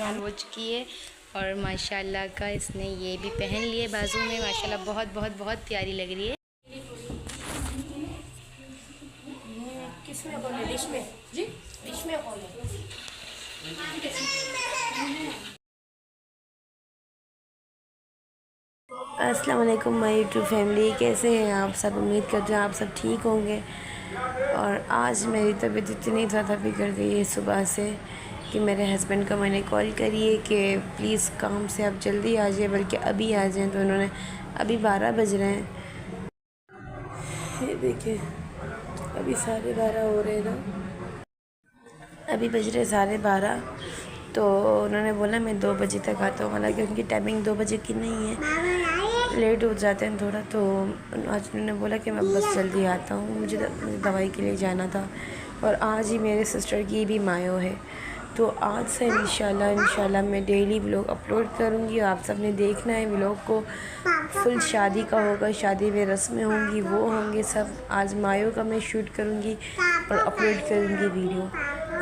On हो चुकी है और माशाल्लाह का इसने ये भी पहन लिए बाजू में। माशाल्लाह बहुत बहुत बहुत प्यारी लग रही है। किसमें खोले? डिश में जी, डिश में खोले। अस्सलाम वालेकुम माय यूट्यूब फैमिली, कैसे हैं आप सब? उम्मीद करते हैं आप सब ठीक होंगे। और आज मेरी तबीयत इतनी ज़्यादा बिगड़ गई है सुबह से कि मेरे हस्बैंड को मैंने कॉल करी है कि प्लीज़ काम से आप जल्दी आ जाए, बल्कि अभी आ जाएं। तो उन्होंने अभी 12 बज रहे हैं, ये देखिए अभी 12:30 हो रहे हैं ना, अभी बज रहे 12:30। तो उन्होंने बोला मैं 2 बजे तक आता हूँ, हालांकि उनकी टाइमिंग 2 बजे की नहीं है, लेट हो जाते हैं थोड़ा। तो आज उन्होंने बोला कि मैं बस जल्दी आता हूँ, मुझे दवाई के लिए जाना था। और आज ही मेरे सिस्टर की भी मायो है, तो आज से इंशाल्लाह मैं डेली व्लॉग अपलोड करूँगी। आप सब ने देखना है व्लॉग को, फुल शादी का होगा, शादी में रस्में होंगी, वो होंगे सब। आज मायो का मैं शूट करूँगी और अपलोड करूँगी वीडियो,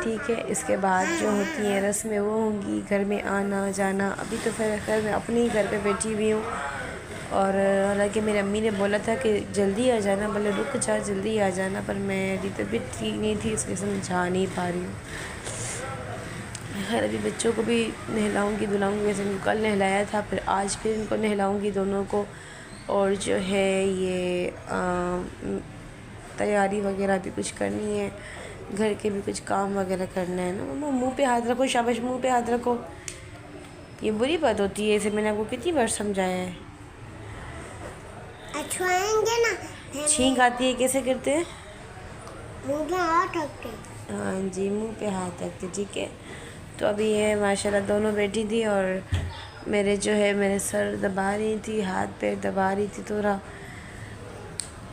ठीक है। इसके बाद जो होती हैं रस्में वो होंगी, घर में आना जाना। अभी तो खैर मैं अपने ही घर पे बैठी हुई हूँ, और हालांकि मेरी अम्मी ने बोला था कि जल्दी आ जाना, बोले रुक जा जल्दी आ जाना, पर मेरी तबीयत ठीक नहीं थी, इसलिए से मैं जा नहीं पा रही हूँ। खैर अभी बच्चों को भी नहलाऊँगी धुलाऊँगी, वैसे कल नहलाया था, फिर आज फिर इनको नहलाऊँगी दोनों को। और जो है ये तैयारी वगैरह भी कुछ करनी है, घर के भी कुछ काम वगैरह करना है ना। मम्मा मुंह पे हाथ रखो, शाबाश, मुंह पे हाथ रखो, ये बुरी बात होती है, इसे मैंने आपको कितनी बार समझाया है। छुएंगे ना, छींक आती है, कैसे करते हैं? मुंह पे हाथ रखते। हाँ जी, मुंह पे हाथ रखते, ठीक है। तो अभी ये माशाल्लाह दोनों बैठी थी और मेरे जो है मेरे सर दबा रही थी, हाथ पैर दबा रही थी थोड़ा।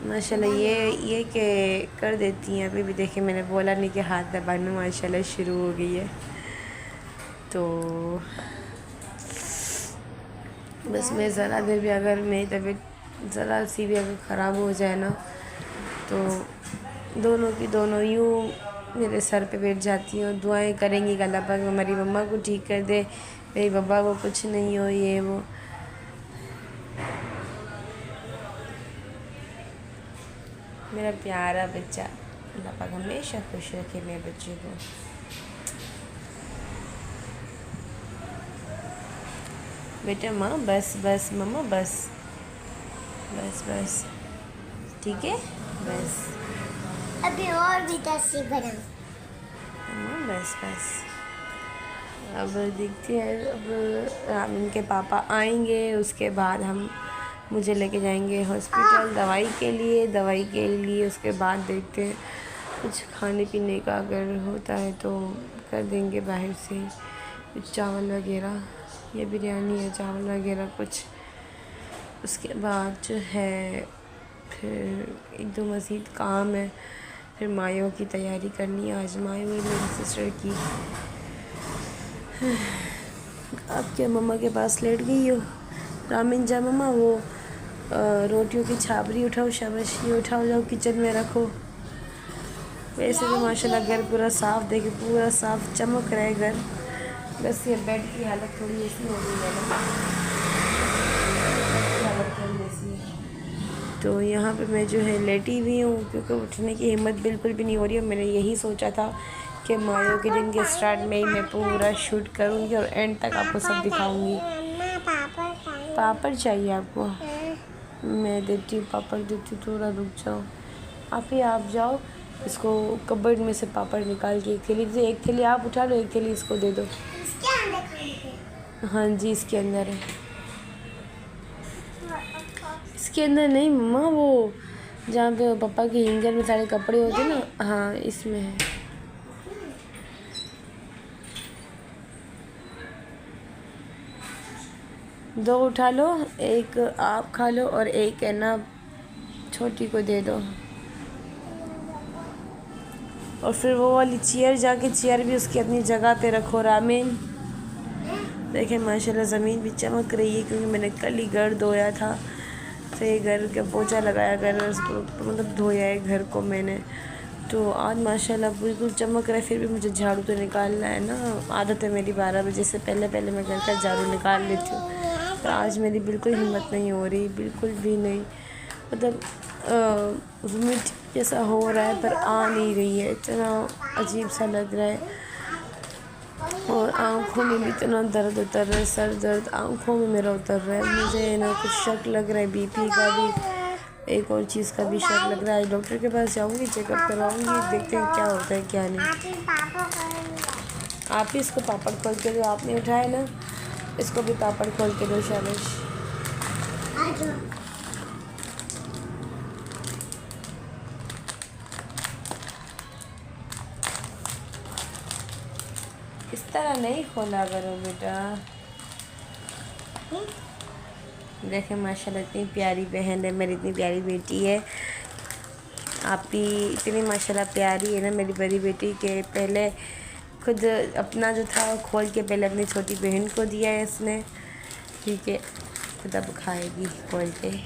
माशाल्लाह ये के कर देती हैं। अभी भी देखिए मैंने बोला नहीं कि हाथ दबाना माशाल्लाह शुरू हो गई है। तो बस मैं ज़रा देर भी अगर मेरी तबीयत ज़रा सी भी अगर ख़राब हो जाए ना, तो दोनों की दोनों यूँ मेरे सर पे बैठ जाती हैं और दुआएं करेंगी कि अल्लाह पाक हमारी मम्मा को ठीक कर दे, मेरी बब्बा को कुछ नहीं हो, ये वो। मेरा प्यारा बच्चा, अल्लाह पाक हमेशा खुश रखे मेरे बच्चे को। बेटा माँ बस बस, मम्मा बस बस बस, ठीक है बस, अभी और भी 10 बना। मम्मा बस बस। अब देखते हैं, अब रामिन के पापा आएंगे, उसके बाद हम मुझे लेके जाएंगे हॉस्पिटल दवाई के लिए। उसके बाद देखते हैं कुछ खाने पीने का अगर होता है तो कर देंगे बाहर से, कुछ चावल वगैरह या बिरयानी या चावल वगैरह कुछ। उसके बाद जो है फिर 1-2 मज़ीद काम है, फिर मायों की तैयारी करनी है। आज मायो है मेरी सिस्टर की। आप क्या मम्मा के पास लेट गई हो? रामिन जा मम्मा, वो रोटियों की छाबरी उठाओ, शाबाश, ये उठाओ, जाओ किचन में रखो। वैसे तो माशाल्लाह घर पूरा साफ़, देखे पूरा साफ़ चमक रहा है घर, बस ये बेड की हालत थोड़ी ऐसी हो गई है ना, हालत थोड़ी ऐसी है। तो यहाँ पे मैं जो है लेटी हुई हूँ, क्योंकि उठने की हिम्मत बिल्कुल भी नहीं हो रही है। मैंने यही सोचा था कि मायो के दिन के स्टार्ट में ही मैं पूरा शूट करूँगी और एंड तक आपको सब दिखाऊँगी। पापड़ चाहिए आपको? मैं देती हूँ, पापड़ देती हूँ, थोड़ा रुक जाओ। आप जाओ, इसको कबर्ड में से पापड़ निकाल के एक थैली दे, एक थैली आप उठा लो, एक थैली इसको दे दो। हाँ जी, इसके अंदर है। इसके अंदर नहीं मम्मा, वो जहाँ पे पापा के हैंगर में सारे कपड़े होते हैं ना, हाँ इसमें है। दो उठा लो, एक आप खा लो और एक है ना छोटी को दे दो। और फिर वो वाली चेयर, जाके चेयर भी उसकी अपनी जगह पे रखो। रामिन देखें माशाल्लाह ज़मीन भी चमक रही है, क्योंकि मैंने कल ही घर धोया था, तो ये घर का पोछा लगाया, घर मतलब धोया है घर को मैंने। तो आज माशाल्लाह बिल्कुल चमक रहा है। फिर भी मुझे झाड़ू तो निकालना है ना, आदत है मेरी 12 बजे से पहले पहले मैं घर का झाड़ू निकाल लेती हूँ। पर आज मेरी बिल्कुल हिम्मत नहीं हो रही, बिल्कुल भी नहीं। मतलब वोमिट जैसा हो रहा है पर आ नहीं रही है, इतना अजीब सा लग रहा है। और आँखों में भी इतना दर्द उतर रहा है, सर दर्द आँखों में मेरा उतर रहा है। मुझे ना कुछ शक लग रहा है, बीपी का भी, एक और चीज़ का भी शक लग रहा है। डॉक्टर के पास जाऊंगी, चेकअप करवाऊंगी, देखते हैं क्या होता है क्या नहीं। आप ही इसको पापड़ खोल के दो, आपने उठाया ना, इसको भी पापड़ खोल के दो शाबाश। इस तरह नहीं खोला करो बेटा। देखें माशाल्लाह इतनी प्यारी बहन है मेरी, इतनी प्यारी बेटी है। आप भी इतनी माशाल्लाह प्यारी है ना मेरी बड़ी बेटी के पहले खुद अपना जो था खोल के पहले अपनी छोटी बहन को दिया है इसने, ठीक है, खुद अब खाएगी खोल के।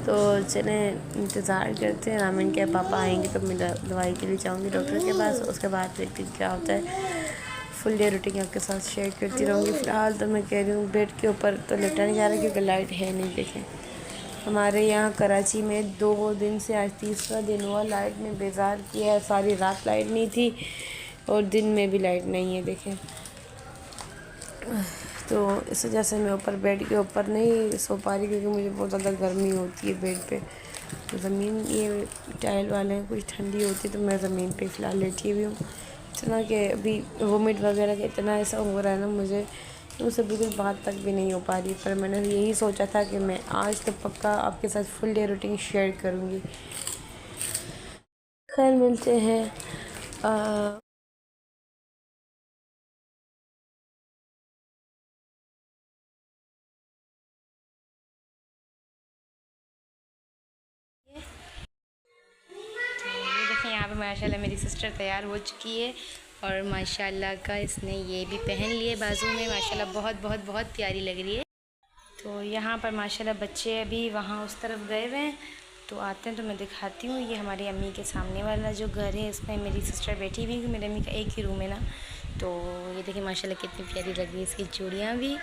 तो चले इंतज़ार करते हैं, रामिन के पापा आएंगे तो मैं दवाई के लिए जाऊंगी डॉक्टर के पास। उसके बाद देखते क्या होता है। फुल डे रूटीन आपके साथ शेयर करती रहूँगी। फ़िलहाल तो मैं कह रही हूँ बेड के ऊपर तो लेटा नहीं जा रहा क्योंकि लाइट है नहीं। देखें हमारे यहाँ कराची में 2 दिन से आज तीसरा दिन हुआ, लाइट ने बेजार किया है। सारी रात लाइट नहीं थी और दिन में भी लाइट नहीं है। देखें तो इस वजह से मैं ऊपर बेड के ऊपर नहीं सो पा रही क्योंकि मुझे बहुत ज़्यादा गर्मी होती है बेड पे। तो ज़मीन ये टाइल वाले हैं, कुछ ठंडी होती है तो मैं ज़मीन पे फ़िलहाल लेटी हुई हूँ। इतना कि अभी वोमिट वगैरह का इतना ऐसा हो रहा है ना मुझे, मुझसे बिल्कुल बात तक भी नहीं हो पा रही। पर मैंने यही सोचा था कि मैं आज तो पक्का आपके साथ फुल डे रूटीन शेयर करूँगी। खैर मिलते हैं यहाँ पे माशाल्लाह मेरी सिस्टर तैयार हो चुकी है और माशाल्लाह का इसने ये भी पहन लिए बाजू में, माशाल्लाह बहुत बहुत बहुत प्यारी लग रही है। तो यहाँ पर माशाल्लाह बच्चे अभी वहाँ उस तरफ गए हुए हैं, तो आते हैं तो मैं दिखाती हूँ। ये हमारी अम्मी के सामने वाला जो घर है इसमें मेरी सिस्टर बैठी हुई है, मेरी अम्मी का एक ही रूम है ना। तो ये देखिए माशाल्लाह कितनी प्यारी लग रही है इसकी चूड़ियाँ भी।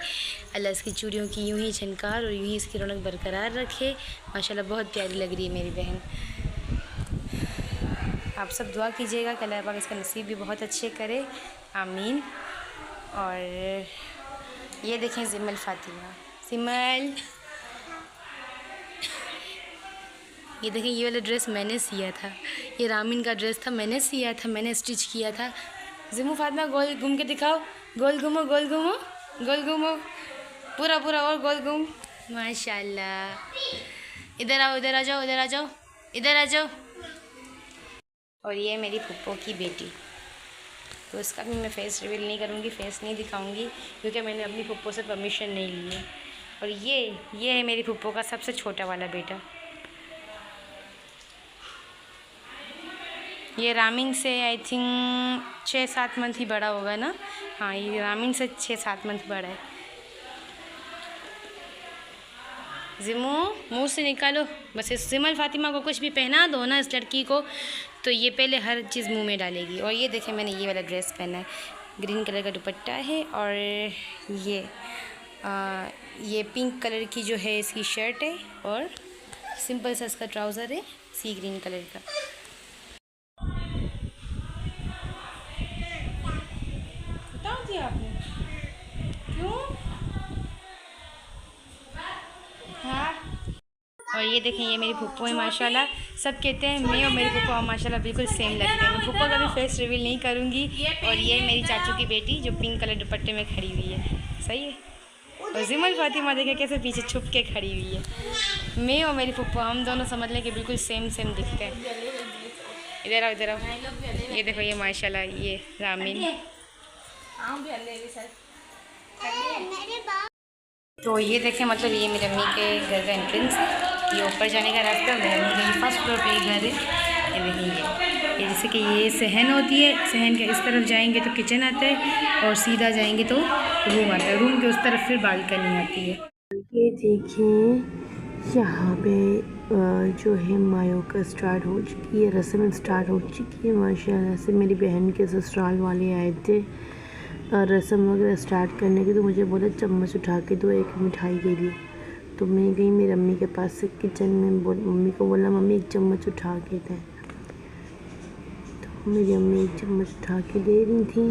अल्लाह इसकी चूड़ियों की यूँ ही झनकार और यूँ ही इसकी रौनक बरकरार रखे। माशाल्लाह बहुत प्यारी लग रही है मेरी बहन। आप सब दुआ कीजिएगा कि अल्लाह पाक इसका नसीब भी बहुत अच्छे करे, आमीन। और ये देखें जिमल फ़ातिमा, सिमल, ये देखें ये वाला ड्रेस मैंने सिया था, ये रामिन का ड्रेस था, मैंने सिया था, मैंने स्टिच किया था। जिमू फातिमा गोल घूम के दिखाओ, गोल घूमो गोल घूमो गोल घूमो, पूरा पूरा और गोल घूम। माशाल्लाह, इधर आओ, इधर आ जाओ, इधर आ जाओ, इधर आ जाओ। और ये मेरी फुप्पो की बेटी, तो इसका भी मैं फ़ेस रिवील नहीं करूँगी, फ़ेस नहीं दिखाऊँगी क्योंकि मैंने अपनी फुप्पो से परमिशन नहीं ली है। और ये है मेरी फुप्पो का सबसे छोटा वाला बेटा। ये रामिन से आई थिंक 6-7 मंथ ही बड़ा होगा ना। हाँ, ये रामिन से 6-7 मंथ बड़ा है। जिमू मुँह से निकालो, बस इस जिमल फ़ातिमा को कुछ भी पहना दो ना इस लड़की को तो ये पहले हर चीज़ मुंह में डालेगी। और ये देखें मैंने ये वाला ड्रेस पहना है, ग्रीन कलर का दुपट्टा है और ये पिंक कलर की जो है इसकी शर्ट है और सिंपल सा इसका ट्राउज़र है सी ग्रीन कलर का। बताओ जी आपने क्यों? हाँ, और ये देखें ये मेरी फुप्पो है माशाल्लाह। सब कहते हैं मैं और मेरी फुप्पो माशाल्लाह बिल्कुल सेम लगते हैं। मैं फुप्पो का भी फेस रिवील नहीं करूँगी। और ये मेरी चाचू की बेटी जो पिंक कलर दुपट्टे में खड़ी हुई है, सही है। और जिमल फ़ातिमा देखें कैसे पीछे छुप के खड़ी हुई है। मैं और मेरी फुप्पो हम दोनों समझ लें कि बिल्कुल सेम दिखते हैं। इधर आओ, इधर आओ। ये देखो ये माशाल्लाह ये रामिन। तो ये देखें मतलब ये मेरी अम्मी के घर का एंट्रेंस है, ये ऊपर जाने का रास्ता है। मेरी अम्मी का फर्स्ट फ्लोर पे ही घर है। ये देखेंगे कि जैसे कि ये सहन होती है, सहन के इस तरफ जाएंगे तो किचन आता है और सीधा जाएंगे तो रूम आता है, रूम के उस तरफ फिर बालकनी आती है। ये देखिए यहाँ पे जो है मायो का स्टार्ट हो चुकी है, रस्म स्टार्ट हो चुकी है। माशाल्लाह से मेरी बहन के ससुराल वाले आए थे रस्म वगैरह स्टार्ट करने के, तो मुझे बोला चम्मच उठा के दो एक मिठाई के लिए। तो मैं गई मेरी अम्मी के पास से किचन में, मम्मी को बोला मम्मी एक चम्मच उठा के दें। तो मेरी अम्मी एक चम्मच उठा के दे रही थी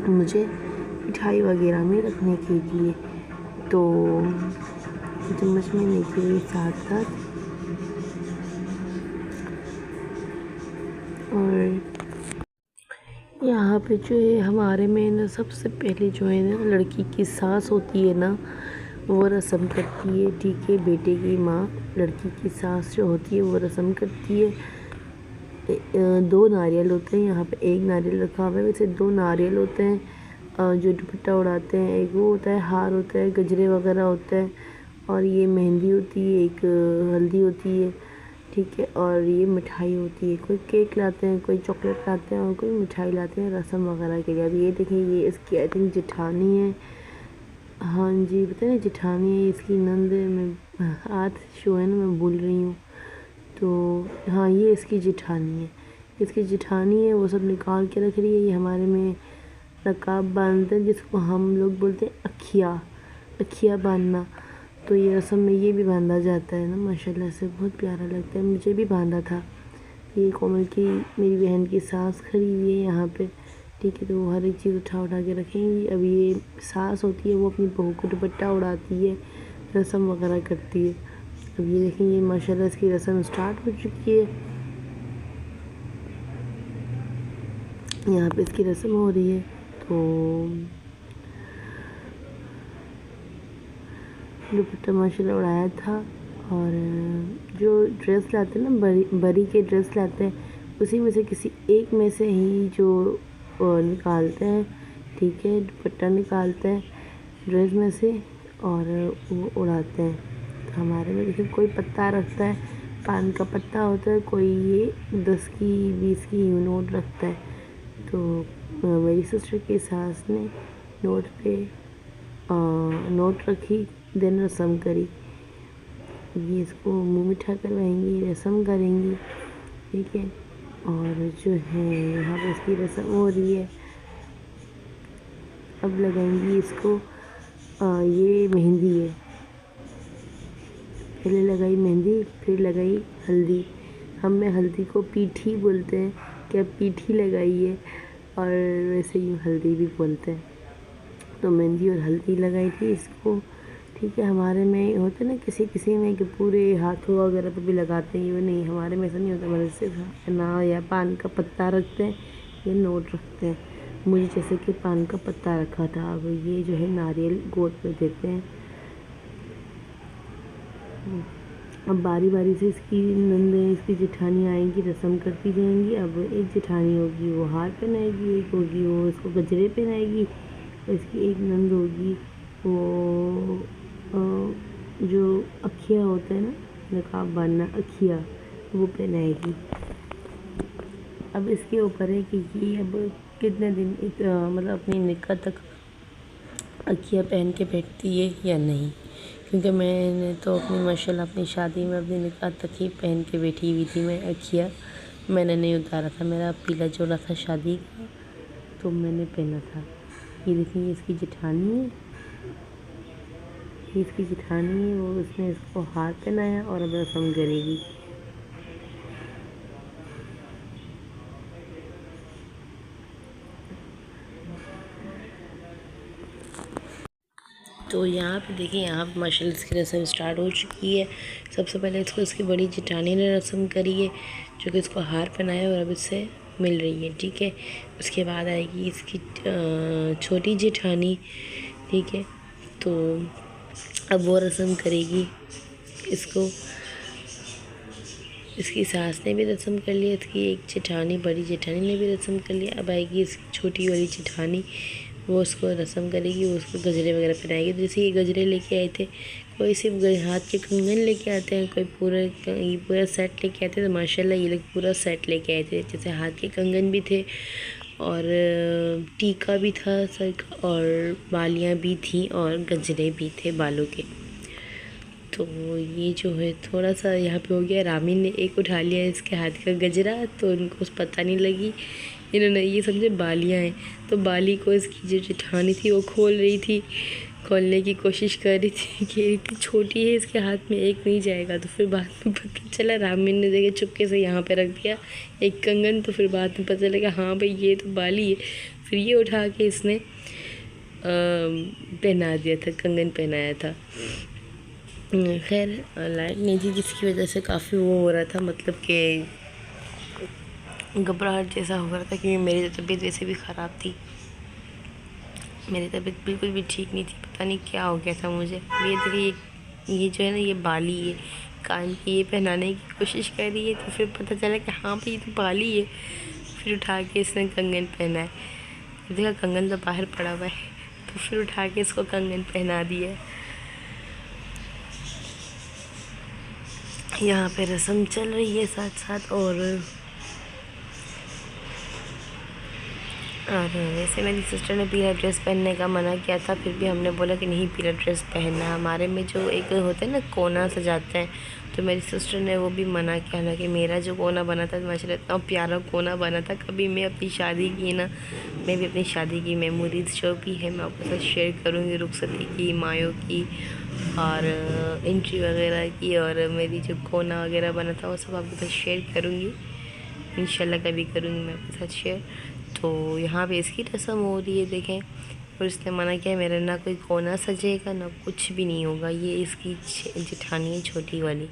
मुझे मिठाई वगैरह में रखने के लिए। तो चम्मच में लेके साथ साथ, और यहाँ पे जो है हमारे में ना सबसे पहले जो है ना लड़की की सास होती है ना, वो रस्म करती है। ठीक है, बेटे की माँ लड़की की सास जो होती है वो रस्म करती है। 2 नारियल होते हैं यहाँ पे, एक नारियल रखा हुआ है, वैसे 2 नारियल होते हैं जो दुपट्टा उड़ाते हैं। एक वो होता है हार होता है, गजरे वगैरह होता है, और ये मेहंदी होती है, एक हल्दी होती है। ठीक है, और ये मिठाई होती है। कोई केक लाते हैं, कोई चॉकलेट लाते हैं और कोई मिठाई लाते हैं रस्म वगैरह के लिए। अब ये देखें, ये इसकी आई थिंक जेठानी है। हाँ जी, पता नहीं जेठानी है, इसकी नंद है। मैं हाथ शो है ना, मैं भूल रही हूँ। तो हाँ, ये इसकी जेठानी है, इसकी जेठानी है। वो सब निकाल के रख रही है। ये हमारे में नकाब बांधते हैं जिसको हम लोग बोलते हैं अखिया बांधना। तो ये रस्म में ये भी बांधा जाता है ना, माशाल्लाह से बहुत प्यारा लगता है। मुझे भी बांधा था। ये कोमल की मेरी बहन की सास खड़ी हुई है यहाँ पे। ठीक है, तो वो हर एक चीज़ उठा के रखेंगी। अब ये सास होती है, वो अपनी बहू को दुपट्टा उड़ाती है, रस्म वगैरह करती है। अब ये देखेंगे माशाल्लाह इसकी रस्म स्टार्ट हो चुकी है। यहाँ पे इसकी रस्म हो रही है। तो दुपट्टा माशाल्लाह उड़ाया था, और जो ड्रेस लाते हैं ना, बरी के ड्रेस लाते हैं, उसी में से किसी एक में से ही जो निकालते हैं। ठीक है, दुपट्टा निकालते हैं ड्रेस में से और वो उड़ाते हैं। तो हमारे में देखिए कोई पत्ता रखता है, पान का पत्ता होता है, कोई ये 10 की 20 की नोट रखता है। तो मेरी सिस्टर की सास ने नोट रखी, देन रस्म करी। ये इसको मुँह मीठा करवाएंगी, रस्म करेंगी। ठीक है, और जो है यहाँ पर इसकी रस्म हो रही है। अब लगाएंगी इसको ये मेहंदी है। पहले लगाई मेहंदी, फिर लगाई हल्दी। हम में हल्दी को पीठी बोलते हैं, क्या पीठी लगाई है, और वैसे ही हल्दी भी बोलते हैं। तो मेहंदी और हल्दी लगाई थी इसको। ठीक है, हमारे में होता है ना किसी में कि पूरे हाथों वगैरह पे भी लगाते हैं, वो नहीं, हमारे में ऐसा नहीं होता। हमारे सिर्फ ना या पान का पत्ता रखते हैं या नोट रखते हैं। मुझे जैसे कि पान का पत्ता रखा था, अब ये जो है नारियल गोद पे देते हैं। अब बारी बारी से इसकी नंदें, इसकी जेठानी आएंगी, रस्म करती जाएंगी। अब एक जेठानी होगी वो हार पहनाएगी, एक होगी वो इसको गजरे पहनाएगी, और इसकी एक नंद होगी वो जो अखिया होता है ना, नकाब बांधना, अखिया, वो पहनाएगी। अब इसके ऊपर है कि ये अब कितने दिन मतलब अपनी निकाह तक अखिया पहन के बैठती है या नहीं, क्योंकि मैंने तो अपनी माशाल्लाह अपनी शादी में अपनी निकाह तक ही पहन के बैठी हुई थी। मैं अखिया मैंने नहीं उतारा था, मेरा पीला जोड़ा था शादी का, तो मैंने पहना था। ये देखिए इसकी जेठानी है, इसकी जेठानी है, वो उसने इसको हार पहनाया और अब रस्म करेगी। तो यहाँ पे देखिए, यहाँ पे माशाल्लाह इसकी रस्म स्टार्ट हो चुकी है। सबसे पहले इसको इसकी बड़ी जेठानी ने रस्म करी है, जो कि इसको हार पहनाया और अब इससे मिल रही है। ठीक है, उसके बाद आएगी इसकी छोटी जेठानी। ठीक है, तो अब वो रस्म करेगी इसको। इसकी सास ने भी रस्म कर लिया, इसकी एक जेठानी, बड़ी जेठानी ने भी रस्म कर लिया। अब आएगी इसकी छोटी वाली जेठानी, वो उसको रस्म करेगी, वो उसको गजरे वगैरह पहनाएगी। तो जैसे ये गजरे लेके आए थे, कोई सिर्फ हाथ के कंगन लेके आते हैं, कोई ये पूरा सेट लेके आते हैं। तो माशाल्लाह ये लोग पूरा सेट लेके आए थे। जैसे हाथ के कंगन भी थे और टीका भी था सर का, और बालियाँ भी थी और गजरे भी थे बालों के। तो ये जो है थोड़ा सा यहाँ पे हो गया। रामीन ने एक उठा लिया इसके हाथ का गजरा, तो उनको पता नहीं लगी, इन्होंने ये समझे बालियाँ हैं। तो बाली को इसकी जो जेठानी थी वो खोल रही थी, खोलने की कोशिश कर रही थी कि इतनी छोटी है, इसके हाथ में एक नहीं जाएगा। तो फिर बाद में पता चला, रामीन ने देखे चुपके से यहाँ पे रख दिया एक कंगन। तो फिर बाद में पता लगा हाँ भाई ये तो बाली है। फिर ये उठा के इसने पहना दिया था, कंगन पहनाया था। खैर लाइट नहीं थी जिसकी वजह से काफ़ी वो हो रहा था, मतलब कि घबराहट जैसा हो रहा था, क्योंकि मेरी तबीयत वैसे भी ख़राब थी। मेरी तबीयत बिल्कुल भी ठीक नहीं थी, पता नहीं क्या हो गया था मुझे। ये देखिए ये जो है ना, ये बाली है, कान की ये पहनाने की कोशिश कर रही है। तो फिर पता चला कि हाँ भाई ये तो बाली है। फिर उठा के इसने कंगन पहना है। देखा कंगन तो बाहर पड़ा हुआ है, तो फिर उठा के इसको कंगन पहना दिया। यहाँ पे रस्म चल रही है साथ साथ। और वैसे मेरी सिस्टर ने पीला ड्रेस पहनने का मना किया था, फिर भी हमने बोला कि नहीं पीला ड्रेस पहनना। हमारे में जो एक होता है ना कोना सजाते हैं, तो मेरी सिस्टर ने वो भी मना किया। हालांकि मेरा जो कोना बना था माशाल्लाह इतना प्यारा कोना बना था। कभी मैं अपनी शादी की ना, मैं भी अपनी शादी की मेमोरीज जो भी है मैं आपके साथ शेयर करूँगी, रुखसती की, मायों की और एंट्री वगैरह की, और मेरी जो कोना वगैरह बना था वो सब आपके साथ शेयर करूँगी इंशाल्लाह। कभी करूँगी मैं आपके साथ शेयर। तो यहाँ पे इसकी रस्म हो रही है देखें, और इसने मना किया मेरा ना कोई कोना सजेगा ना कुछ भी नहीं होगा। ये इसकी जेठानी है छोटी वाली,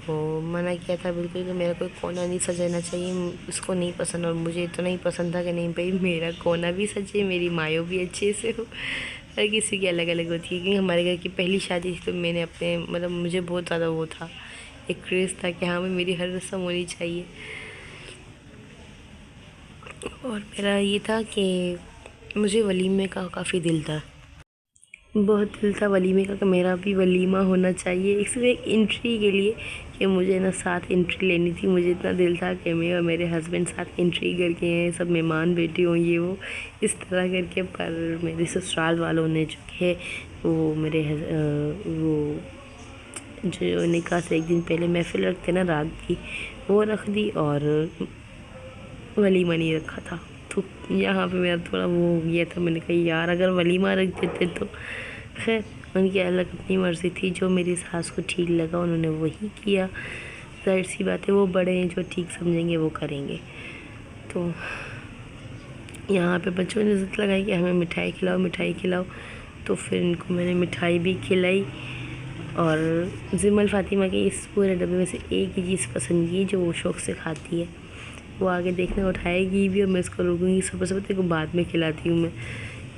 तो मना किया था बिल्कुल कि मेरा कोई कोना नहीं सजाना चाहिए। उसको नहीं पसंद और मुझे इतना ही पसंद था कि नहीं भाई मेरा कोना भी सजे, मेरी मायो भी अच्छे से हो। हर किसी की अलग अलग होती है, क्योंकि हमारे घर की पहली शादी थी। तो मैंने अपने मतलब मुझे बहुत ज़्यादा वो था, एक क्रेज़ था कि हाँ भाई मेरी हर रस्म होनी चाहिए। और मेरा ये था कि मुझे वलीमे का काफ़ी दिल था, बहुत दिल था वलीमे का कि मेरा भी वलीमा होना चाहिए। इसलिए एक एंट्री के लिए कि मुझे ना साथ एंट्री लेनी थी। मुझे इतना दिल था कि मैं और मेरे हस्बैंड साथ एंट्री करके हैं, सब मेहमान बैठे हों ये वो इस तरह करके। पर मेरे ससुराल वालों ने जो है वो मेरे वो जो निकाह से एक दिन पहले महफिल रखते ना रात की, वो रख दी और वलीमा नहीं रखा था। तो यहाँ पे मेरा थोड़ा वो हो गया था। मैंने कहा यार अगर वलीमा रख देते तो। खैर उनकी अलग अपनी मर्ज़ी थी, जो मेरी सास को ठीक लगा उन्होंने वही किया। जाहिर सी बात है वो बड़े हैं, जो ठीक समझेंगे वो करेंगे। तो यहाँ पे बच्चों ने ज़िद लगाई कि हमें मिठाई खिलाओ मिठाई खिलाओ। तो फिर इनको मैंने मिठाई भी खिलाई। और जिमल फ़ातिमा के इस पूरे डब्बे में से एक ही चीज़ पसंद की जो वो शौक़ से खाती है, वो आगे देखने उठाएगी भी और मैं इसको रोकूँगी। सुबह सुबह तेरे को बाद में खिलाती हूँ मैं।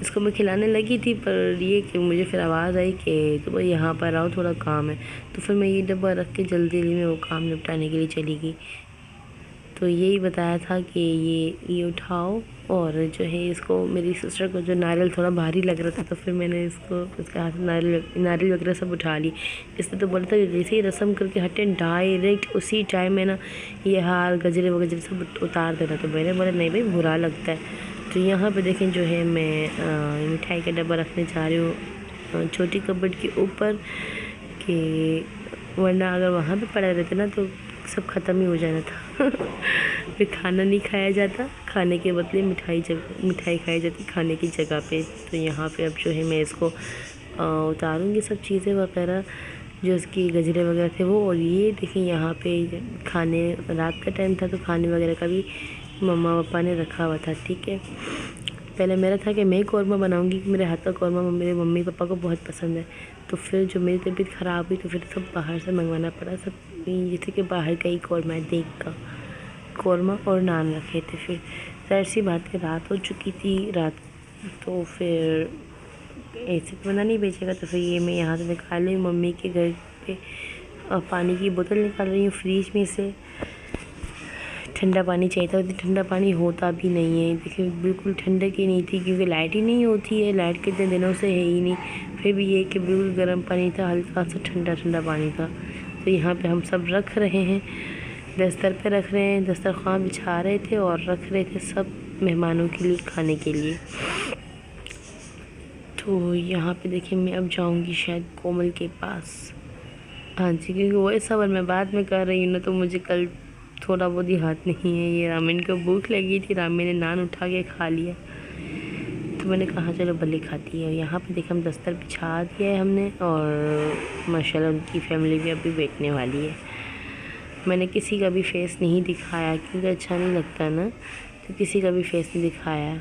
इसको मैं खिलाने लगी थी, पर ये कि मुझे फिर आवाज़ आई कि तो भाई यहाँ पर आओ थोड़ा काम है। तो फिर मैं ये डब्बा रख के जल्दी में वो काम निपटाने के लिए चली गई। तो यही बताया था कि ये उठाओ। और जो है इसको मेरी सिस्टर को जो नारियल थोड़ा भारी लग रहा था, तो फिर मैंने इसको उसके हाथ में नारियल वगैरह सब उठा ली। इसने तो बोला था कि जैसे ही रस्म करके हटे डायरेक्ट उसी टाइम में ना ये हार गजरे वगैरह सब उतार देना। तो मैंने बोला नहीं भाई बुरा लगता है। तो यहाँ पे देखें जो है मैं मिठाई का डब्बा रखने जा रही हूँ छोटी कबर्ड के ऊपर, कि वरना अगर वहाँ पे पड़ा रहता ना तो सब ख़त्म ही हो जाना था। फिर खाना नहीं खाया जाता, खाने के बदले मिठाई खाई जाती खाने की जगह पे। तो यहाँ पे अब जो है मैं इसको उतारूँगी सब चीज़ें वगैरह जो उसकी गजरे वगैरह थे वो। और ये देखिए यहाँ पे खाने रात का टाइम था, तो खाने वगैरह का भी मम्मा पापा ने रखा हुआ था। ठीक है, पहले मेरा था कि मैं कौरमा बनाऊंगी, मेरे हाथ का कौरमा मेरे मम्मी पापा को बहुत पसंद है। तो फिर जो मेरी तबीयत ख़राब हुई तो फिर सब बाहर से मंगवाना पड़ा। सब जैसे कि बाहर का ही कौरमा है, देख का कौरमा और नान रखे थे। फिर जाहिर सी बात है रात हो चुकी थी रात, तो फिर ऐसे तो बना नहीं बेचेगा। तो फिर ये मैं यहाँ से निकाल रही हूँ मम्मी के घर पे, पानी की बोतल निकाल रही हूँ फ्रीज में से। ठंडा पानी चाहिए था, ठंडा पानी होता भी नहीं है। देखिए बिल्कुल ठंडक ही नहीं थी, क्योंकि लाइट ही नहीं होती है, लाइट कितने दिनों से है ही नहीं। फिर भी ये कि बिल्कुल गर्म पानी था, हल्का सा ठंडा ठंडा पानी था। तो यहाँ पे हम सब रख रहे हैं, दस्तर पे रख रहे हैं, दस्तरख़्वान बिछा रहे थे और रख रहे थे सब मेहमानों के लिए खाने के लिए। तो यहाँ पे देखिए मैं अब जाऊँगी शायद कोमल के पास। हाँ जी, क्योंकि वो सवाल मैं बाद में कर रही हूँ ना, तो मुझे कल थोड़ा बहुत ही हाथ नहीं है। ये रामिन को भूख लगी थी, रामिन ने नान उठा के खा लिया, तो मैंने कहा चलो भले खाती है। यहाँ पे देखिए हम दस्तर बिछा दिया है हमने, और माशाल्लाह उनकी फैमिली भी अभी बैठने वाली है। मैंने किसी का भी फेस नहीं दिखाया, क्योंकि अच्छा नहीं लगता ना, तो किसी का भी फेस नहीं दिखाया।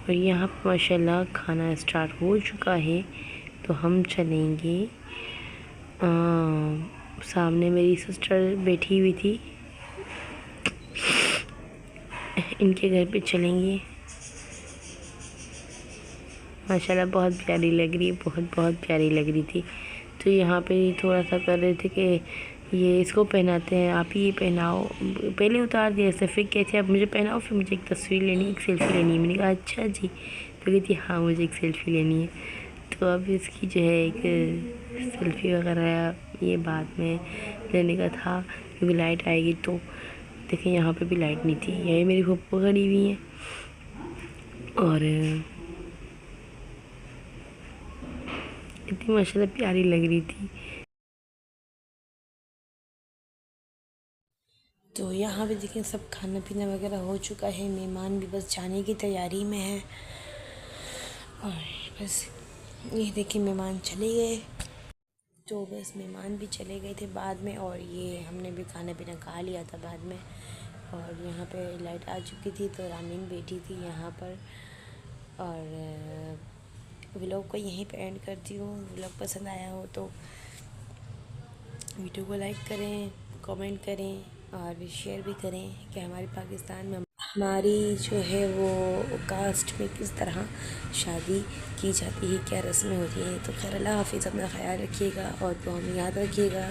और यहाँ पर माशाल्लाह खाना स्टार्ट हो चुका है, तो हम चलेंगे। सामने मेरी सिस्टर बैठी हुई थी, इनके घर पे चलेंगे। माशाल्लाह बहुत प्यारी लग रही है, बहुत प्यारी लग रही थी। तो यहाँ पे थोड़ा सा कर रहे थे कि ये इसको पहनाते हैं, आप ही ये पहनाओ। पहले उतार दिया ऐसे, फिर कहते अब मुझे पहनाओ, फिर मुझे एक तस्वीर लेनी, एक सेल्फ़ी लेनी है। मैंने कहा अच्छा जी, तो कहती हाँ मुझे एक सेल्फ़ी लेनी है। तो अब इसकी जो है एक सेल्फ़ी वगैरह ये बाद में लेने का था, क्योंकि लाइट आएगी। तो देखिए यहाँ पे भी लाइट नहीं थी, यही मेरी फूफा खड़ी हुई है, और इतनी माशाल्लाह प्यारी लग रही थी। तो यहाँ पे देखिए सब खाना पीना वगैरह हो चुका है, मेहमान भी बस जाने की तैयारी में है। और बस ये देखिए मेहमान चले गए, तो बस मेहमान भी चले गए थे बाद में, और ये हमने भी खाना पीना खा लिया था बाद में। और यहाँ पे लाइट आ चुकी थी, तो रामीन बैठी थी यहाँ पर। और व्लॉग को यहीं पे एंड करती हूँ। व्लॉग पसंद आया हो तो वीडियो को लाइक करें, कमेंट करें और शेयर भी करें कि हमारे पाकिस्तान में हमारी जो है वो कास्ट में किस तरह शादी की जाती है, क्या रस्में होती हैं। तो खैर अल्लाह हाफ़िज़, अपना ख्याल रखिएगा और दुआ में याद रखिएगा।